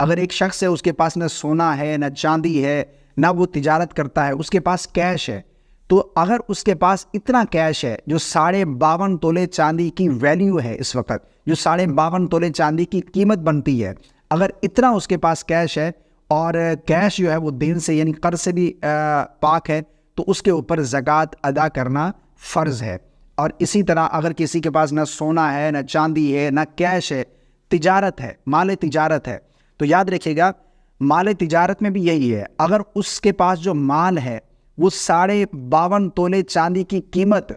اگر ایک شخص ہے اس کے پاس نہ سونا ہے نہ چاندی ہے نہ وہ تجارت کرتا ہے، اس کے پاس کیش ہے، تو اگر اس کے پاس اتنا کیش ہے جو 52.5 تولے چاندی کی ویلیو ہے، اس وقت جو 52.5 تولے چاندی کی قیمت بنتی ہے، اگر اتنا اس کے پاس کیش ہے اور کیش جو ہے وہ دین سے یعنی قرض سے بھی پاک ہے، تو اس کے اوپر زکوٰۃ ادا کرنا فرض ہے۔ اور اسی طرح اگر کسی کے پاس نہ سونا ہے نہ چاندی ہے نہ کیش ہے، تجارت ہے، مال تجارت ہے، تو یاد رکھیے گا مال تجارت میں بھی یہی ہے، اگر اس کے پاس جو مال ہے وہ 52.5 تولے چاندی کی قیمت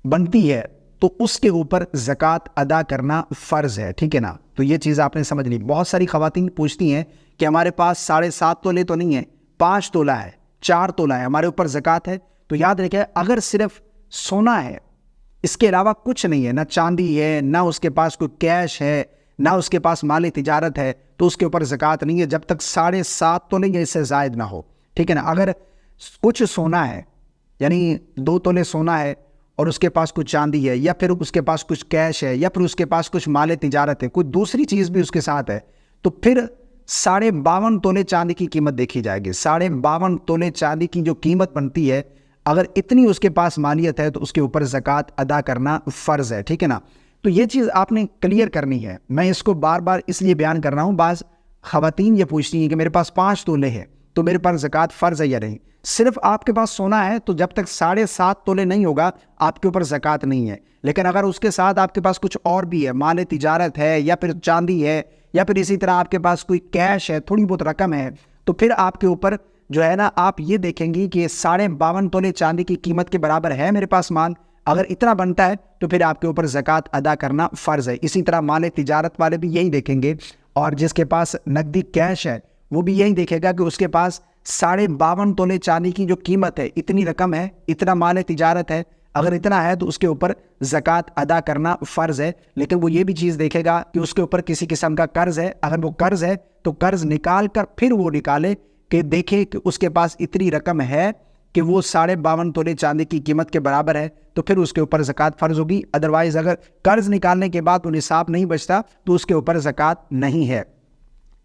بنتی ہے تو اس کے اوپر زکوٰۃ ادا کرنا فرض ہے، ٹھیک ہے نا؟ تو یہ چیز آپ نے سمجھ لی۔ بہت ساری خواتین پوچھتی ہیں کہ ہمارے پاس 7.5 تولے تو نہیں ہے، 5 تولہ ہے، 4 تولہ ہے، ہمارے اوپر زکوٰۃ ہے؟ تو یاد رکھیں اگر صرف سونا ہے، اس کے علاوہ کچھ نہیں ہے، نہ چاندی ہے، نہ اس کے پاس کوئی کیش ہے، نہ اس کے پاس مال تجارت ہے، تو اس کے اوپر زکوٰۃ نہیں ہے جب تک 7.5 تولے یا اس سے زائد نہ ہو، ٹھیک ہے نا؟ اگر کچھ سونا ہے یعنی 2 تولے سونا ہے اور اس کے پاس کچھ چاندی ہے، یا پھر اس کے پاس کچھ کیش ہے، یا پھر اس کے پاس کچھ مال تجارت ہے، کوئی دوسری چیز بھی اس کے ساتھ ہے، تو پھر 52.5 تولے چاندی کی قیمت دیکھی جائے گی۔ 52.5 تولے چاندی کی جو قیمت بنتی ہے، اگر اتنی اس کے پاس مالیت ہے تو اس کے اوپر زکوٰۃ ادا کرنا فرض ہے، ٹھیک ہے نا؟ تو یہ چیز آپ نے کلیئر کرنی ہے۔ میں اس کو بار بار اس لیے بیان کر رہا ہوں، بعض خواتین یہ پوچھتی ہیں کہ میرے پاس 5 تولے ہیں تو میرے پر زکوٰۃ فرض ہے یا نہیں؟ صرف آپ کے پاس سونا ہے تو جب تک 7.5 تولے نہیں ہوگا آپ کے اوپر زکوٰۃ نہیں ہے، لیکن اگر اس کے ساتھ آپ کے پاس کچھ اور بھی ہے، مال تجارت ہے یا پھر چاندی ہے یا پھر اسی طرح آپ کے پاس کوئی کیش ہے، تھوڑی بہت رقم ہے، تو پھر آپ کے اوپر جو ہے نا آپ یہ دیکھیں گی کہ 52.5 تولے چاندی کی قیمت کے برابر ہے میرے پاس مال، اگر اتنا بنتا ہے تو پھر آپ کے اوپر زکوٰۃ ادا کرنا فرض ہے۔ اسی طرح مال تجارت والے بھی یہی دیکھیں گے، اور جس کے پاس نقدی کیش ہے وہ بھی یہی دیکھے گا کہ اس کے پاس 52.5 تولے چاندی کی جو قیمت ہے، اتنی رقم ہے، اتنا مال تجارت ہے، اگر اتنا ہے تو اس کے اوپر زکوٰۃ ادا کرنا فرض ہے۔ لیکن وہ یہ بھی چیز دیکھے گا کہ اس کے اوپر کسی قسم کا قرض ہے، اگر وہ قرض ہے تو قرض نکال کر پھر وہ نکالے کہ دیکھے کہ اس کے پاس اتنی رقم ہے کہ وہ 52.5 تولے چاندی کی قیمت کے برابر ہے، تو پھر اس کے اوپر زکوٰۃ فرض ہوگی۔ ادروائز اگر قرض نکالنے کے بعد وہ نصاب نہیں بچتا تو اس کے اوپر زکوٰۃ نہیں ہے۔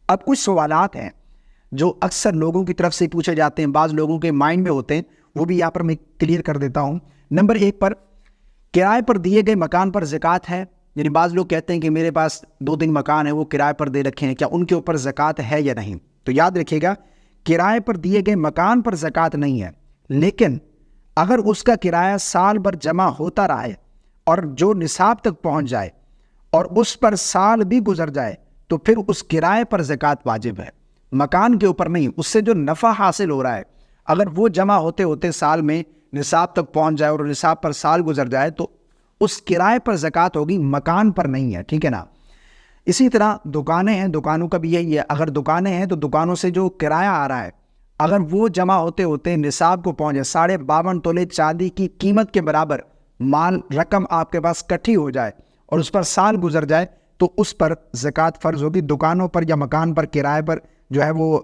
اب کچھ سوالات ہیں جو اکثر لوگوں کی طرف سے پوچھے جاتے ہیں، بعض لوگوں کے مائنڈ میں ہوتے ہیں، وہ بھی یہاں پر میں کلیئر کر دیتا ہوں۔ نمبر 1 پر کرائے پر دیے گئے مکان پر زکوٰۃ ہے؟ یعنی بعض لوگ کہتے ہیں کہ میرے پاس 2-3 مکان ہیں، وہ کرائے پر دے رکھے ہیں، کیا ان کے اوپر زکوٰۃ ہے یا نہیں؟ تو یاد رکھیے گا کرائے پر دیے گئے مکان پر زکوٰۃ نہیں ہے، لیکن اگر اس کا کرایہ سال بھر جمع ہوتا رہے اور جو نصاب تک پہنچ جائے اور اس پر سال بھی گزر جائے تو پھر اس کرائے پر زکوٰۃ واجب ہے، مکان کے اوپر نہیں۔ اس سے جو نفع حاصل ہو رہا ہے اگر وہ جمع ہوتے ہوتے سال میں نصاب تک پہنچ جائے اور نصاب پر سال گزر جائے تو اس کرائے پر زکوٰۃ ہوگی، مکان پر نہیں ہے، ٹھیک ہے نا؟ اسی طرح دکانیں ہیں، دکانوں کا بھی یہی ہے، اگر دکانیں ہیں تو دکانوں سے جو کرایہ آ رہا ہے اگر وہ جمع ہوتے ہوتے نصاب کو پہنچے، 52.5 تولے چاندی کی قیمت کے برابر مال رقم آپ کے پاس کٹھی ہو جائے اور اس پر سال گزر جائے تو اس پر زکوٰۃ فرض ہوگی۔ دکانوں پر یا مکان پر کرائے پر جو ہے وہ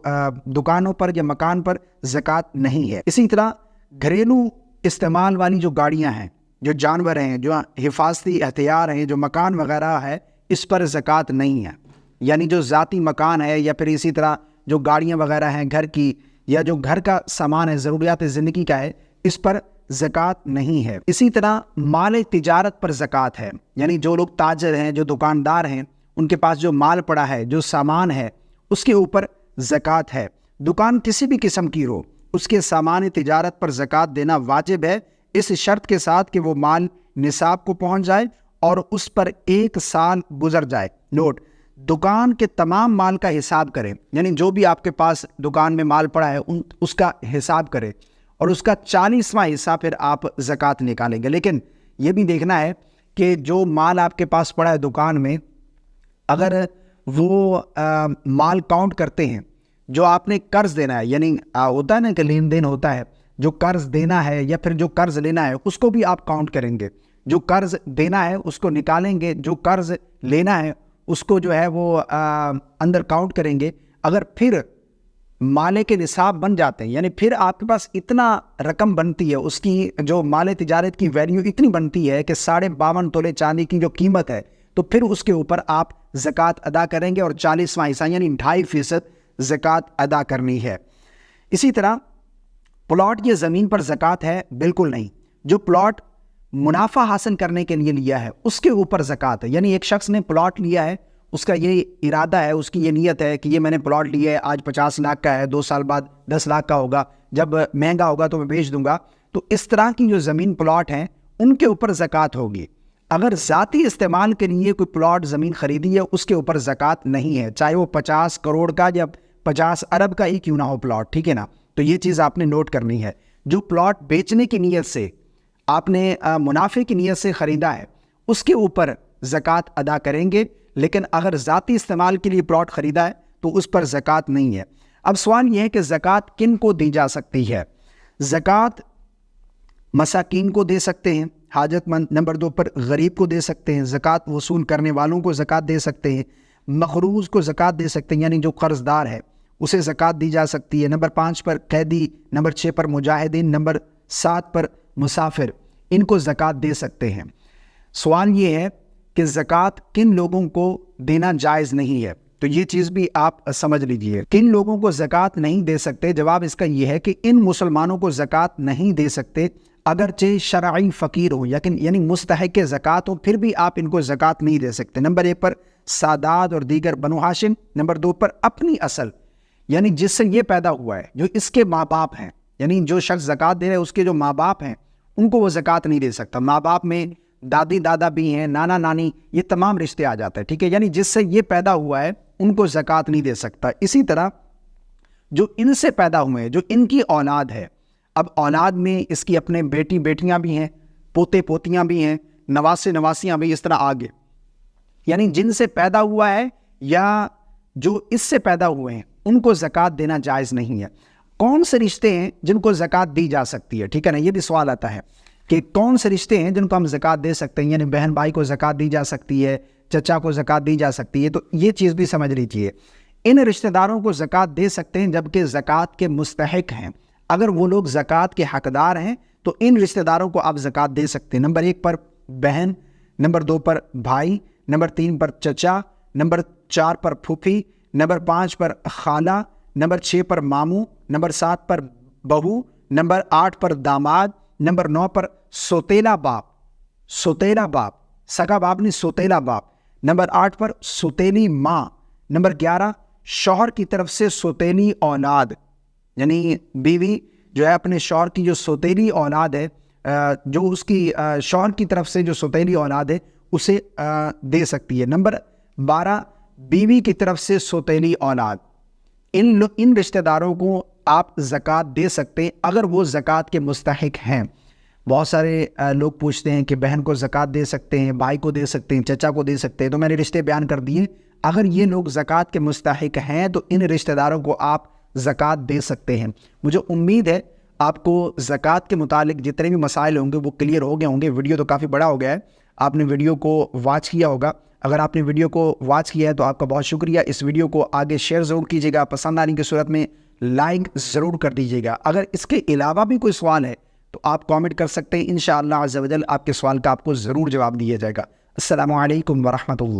دکانوں پر یا مکان پر زکوٰۃ نہیں ہے۔ اسی طرح گھریلو استعمال والی جو گاڑیاں ہیں، جو جانور ہیں، جو حفاظتی ہتھیار ہیں، جو مکان وغیرہ ہے، اس پر زکوٰۃ نہیں ہے۔ یعنی جو ذاتی مکان ہے یا پھر اسی طرح جو گاڑیاں وغیرہ ہیں گھر کی یا جو گھر کا سامان ہے، ضروریات زندگی کا ہے، اس پر زکوٰۃ نہیں ہے۔ اسی طرح مال تجارت پر زکوٰۃ ہے، یعنی جو لوگ تاجر ہیں، جو دکاندار ہیں، ان کے پاس جو مال پڑا ہے، جو سامان ہے، اس کے اوپر زکوٰۃ ہے۔ دکان کسی بھی قسم کی ہو، اس کے سامان تجارت پر زکوٰۃ دینا واجب ہے، اس شرط کے ساتھ کہ وہ مال نصاب کو پہنچ جائے اور اس پر 1 سال گزر جائے۔ نوٹ، دکان کے تمام مال کا حساب کریں، یعنی جو بھی آپ کے پاس دکان میں مال پڑا ہے اس کا حساب کریں اور اس کا 40واں حصہ پھر آپ زکوٰۃ نکالیں گے۔ لیکن یہ بھی دیکھنا ہے کہ جو مال آپ کے پاس پڑا ہے دکان میں، اگر وہ مال کاؤنٹ کرتے ہیں، جو آپ نے قرض دینا ہے، یعنی ہوتا ہے نا کہ لین دین ہوتا ہے، جو قرض دینا ہے یا پھر جو قرض لینا ہے اس کو بھی آپ کاؤنٹ کریں گے۔ جو قرض دینا ہے اس کو نکالیں گے، جو قرض لینا ہے اس کو جو ہے وہ اندر کاؤنٹ کریں گے۔ اگر پھر مال کے نصاب بن جاتے ہیں، یعنی پھر آپ کے پاس اتنا رقم بنتی ہے، اس کی جو مال تجارت کی ویلیو اتنی بنتی ہے کہ 52.5 تولے چاندی کی جو قیمت ہے تو پھر اس کے اوپر آپ زکوٰۃ ادا کریں گے اور 40واں حصہ یعنی 2.5% زکوٰۃ ادا کرنی ہے۔ اسی طرح پلاٹ یا زمین پر زکوٰۃ ہے؟ بالکل نہیں۔ جو پلاٹ منافع حاصل کرنے کے لیے لیا ہے اس کے اوپر زکوٰۃ ہے، یعنی ایک شخص نے پلاٹ لیا ہے، اس کا یہ ارادہ ہے، اس کی یہ نیت ہے کہ یہ میں نے پلاٹ لیا ہے، آج 50 لاکھ کا ہے، 2 سال بعد 10 لاکھ کا ہوگا، جب مہنگا ہوگا تو میں بیچ دوں گا، تو اس طرح کی جو زمین پلاٹ ہیں ان کے اوپر زکوٰۃ ہوگی۔ اگر ذاتی استعمال کے لیے کوئی پلاٹ زمین خریدی ہے اس کے اوپر زکوٰۃ نہیں ہے، چاہے وہ 50 کروڑ کا یا 50 ارب کا ہی کیوں نہ ہو پلاٹ، ٹھیک ہے نا؟ تو یہ چیز آپ نے نوٹ کرنی ہے۔ جو پلاٹ بیچنے کی نیت سے آپ نے منافع کی نیت سے خریدا ہے اس کے اوپر زکوٰۃ ادا کریں گے، لیکن اگر ذاتی استعمال کے لیے پلاٹ خریدا ہے تو اس پر زکوٰۃ نہیں ہے۔ اب سوال یہ ہے کہ زکوٰۃ کن کو دی جا سکتی ہے؟ زکوٰۃ مساکین کو دے سکتے ہیں، حاجت مند، نمبر 2 پر غریب کو دے سکتے ہیں، زکوٰۃ وصول کرنے والوں کو زکوٰۃ دے سکتے ہیں، مقروض کو زکوٰۃ دے سکتے ہیں یعنی جو قرض دار ہے اسے زکوٰۃ دی جا سکتی ہے، نمبر 5 پر قیدی، نمبر 6 پر مجاہدین، نمبر 7 پر مسافر، ان کو زکوٰۃ دے سکتے ہیں۔ سوال یہ ہے کہ زکوٰۃ کن لوگوں کو دینا جائز نہیں ہے، تو یہ چیز بھی آپ سمجھ لیجئے۔ کن لوگوں کو زکوٰۃ نہیں دے سکتے؟ جواب اس کا یہ ہے کہ ان مسلمانوں کو زکوٰۃ نہیں دے سکتے اگرچہ شرعی فقیر ہوں، یعنی مستحق زکوٰۃ ہوں، پھر بھی آپ ان کو زکوٰۃ نہیں دے سکتے۔ نمبر 1 پر سادات اور دیگر بنو ہاشم، نمبر 2 پر اپنی اصل یعنی جس سے یہ پیدا ہوا ہے، جو اس کے ماں باپ ہیں، یعنی جو شخص زکوٰۃ دے رہے ہیں اس کے جو ماں باپ ہیں ان کو وہ زکوٰۃ نہیں دے سکتا۔ ماں باپ میں دادی دادا بھی ہیں، نانا نانی، یہ تمام رشتے آ جاتے ہیں، ٹھیک ہے، یعنی جس سے یہ پیدا ہوا ہے ان کو زکوٰۃ نہیں دے سکتا۔ اسی طرح جو ان سے پیدا ہوئے ہیں، جو ان کی اولاد ہے، اب اولاد میں اس کی اپنے بیٹی بیٹیاں بھی ہیں، پوتے پوتیاں بھی ہیں، نواسے نواسیاں بھی، اس طرح آگے، یعنی جن سے پیدا ہوا ہے یا جو اس سے پیدا ہوئے ہیں ان کو زکوٰۃ دینا جائز نہیں ہے۔ کون سے رشتے ہیں جن کو زکوٰۃ دی جا سکتی ہے؟ ٹھیک ہے نا، یہ بھی سوال آتا ہے کہ کون سے رشتے ہیں جن کو ہم زکوٰۃ دے سکتے ہیں، یعنی بہن بھائی کو زکوٰۃ دی جا سکتی ہے، چچا کو زکوٰۃ دی جا سکتی ہے، تو یہ چیز بھی سمجھ لیجیے۔ ان رشتہ داروں کو زکوٰۃ دے سکتے ہیں جبکہ زکوٰۃ کے مستحق ہیں، اگر وہ لوگ زکوٰۃ کے حقدار ہیں تو ان رشتہ داروں کو آپ زکوٰۃ دے سکتے ہیں۔ نمبر 1 پر بہن، نمبر 2 پر بھائی، نمبر 3 پر چچا، نمبر 4 پر پھوپھی، نمبر 5 پر خالہ، نمبر 6 پر ماموں، نمبر 7 پر بہو، نمبر 8 پر داماد، نمبر 9 پر سوتیلا باپ، سوتیلا باپ، سگا باپ نہیں، سوتیلا باپ، نمبر 8 پر سوتیلی ماں، نمبر 11 شوہر کی طرف سے سوتیلی اولاد، یعنی بیوی جو ہے اپنے شوہر کی جو سوتیلی اولاد ہے، جو اس کی شوہر کی طرف سے جو سوتیلی اولاد ہے اسے دے سکتی ہے۔ نمبر 12 بیوی کی طرف سے سوتیلی اولاد، ان رشتہ داروں کو آپ زکوٰۃ دے سکتے ہیں اگر وہ زکوٰۃ کے مستحق ہیں۔ بہت سارے لوگ پوچھتے ہیں کہ بہن کو زکوٰۃ دے سکتے ہیں، بھائی کو دے سکتے ہیں، چچا کو دے سکتے ہیں، تو میں نے رشتے بیان کر دیے۔ اگر یہ لوگ زکوٰۃ کے مستحق ہیں تو ان رشتہ داروں کو آپ زکوٰۃ دے سکتے ہیں۔ مجھے امید ہے آپ کو زکوٰۃ کے متعلق جتنے بھی مسائل ہوں گے وہ کلیئر ہو گئے ہوں گے۔ ویڈیو تو کافی بڑا ہو گیا ہے، آپ نے ویڈیو کو واچ کیا ہوگا۔ اگر آپ نے ویڈیو کو واچ کیا ہے تو آپ کا بہت شکریہ۔ اس ویڈیو کو آگے شیئر ضرور کیجیے گا، پسند آنے کی صورت میں لائک ضرور کر دیجیے گا۔ اگر اس کے علاوہ بھی کوئی سوال ہے تو آپ کامنٹ کر سکتے ہیں، انشاءاللہ عز و جل آپ کے سوال کا آپ کو ضرور جواب دیا جائے گا۔ السلام علیکم ورحمۃ اللہ۔